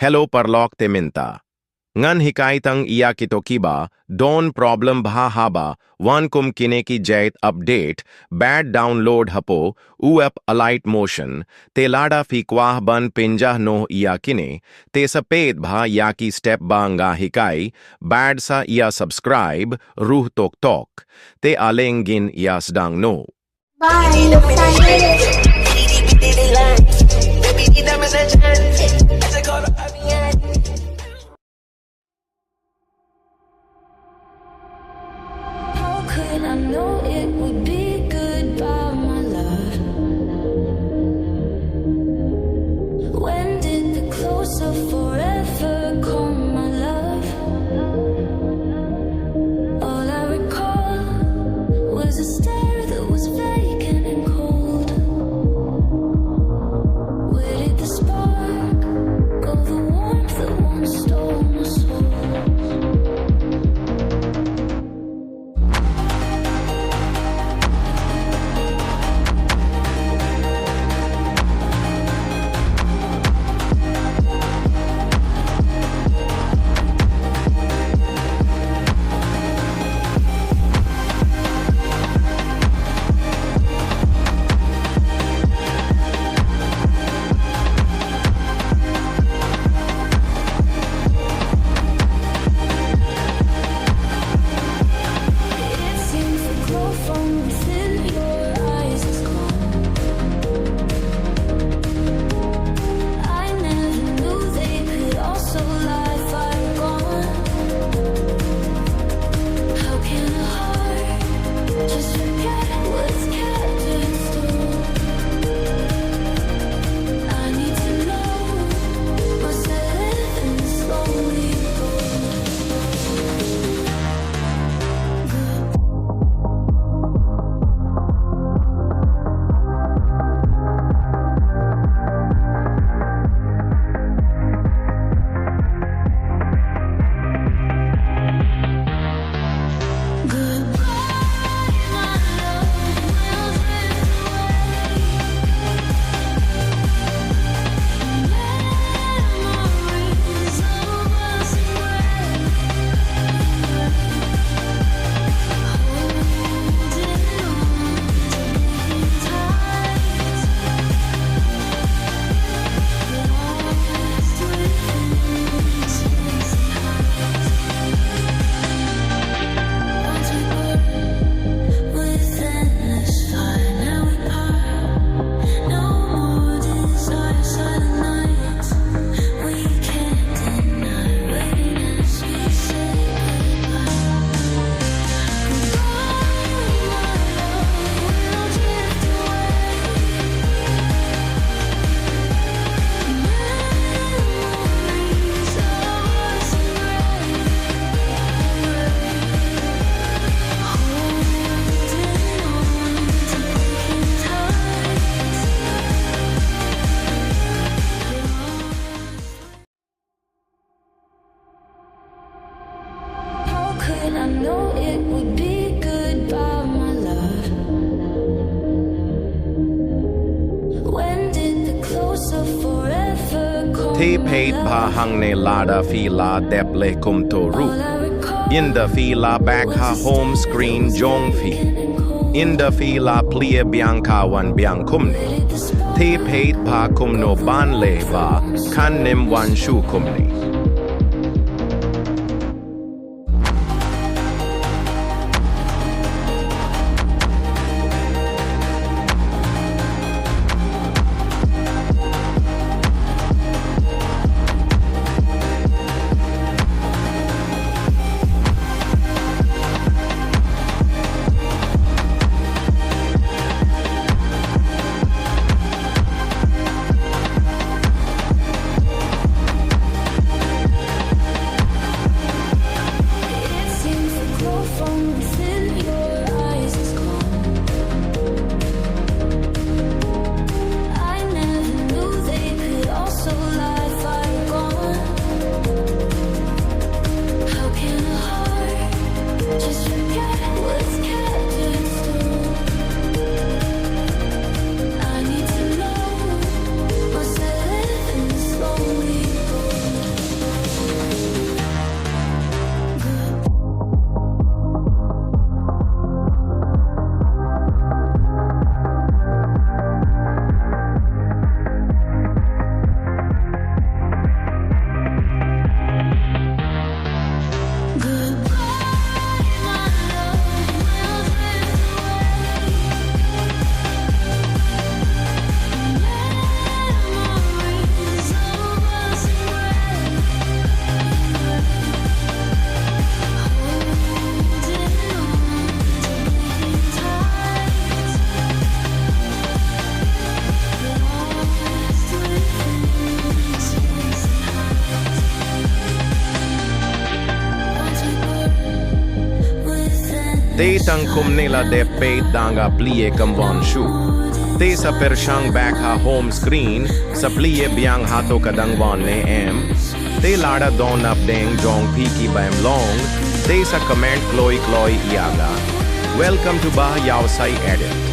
Hello parlok teminta. Ngan hikaitang iyakitokiba, don problem bha-haba, 𝛽𝚑𝚑 update, bad download hapo, uep alight motion, te lada fikwah ban pinjah no iyakine, te saped bha yaki step ba nga hikai, bad sa iya subscribe, ruh tok tok, te alengin iya sdang no. Bye. I know it would be goodbye, my love. When did the close of forever come, my love? All I recall was a stare that was vacant and cold. Where did the spark go, the warmth that once stole my soul? I know it would be goodbye, my love. When did the close of forever come? Te paid pa hang ne lada fila deple kum to ru. In the fila back ha home screen jong fi. In the fila plie bianca wan biancumni. Te paid pa kum no ban le ba kan nim wan shu kumni. Te tangkum nila de peit danga plie kamwan shu. Te sa persyang back ha home screen sa plie biang hato kadangwan ne em. Te lada don up deng jong piki bam long. Te sa comment kloy kloy iaga. Welcome to 𝑏𝑎 𝑦ᴏ edit.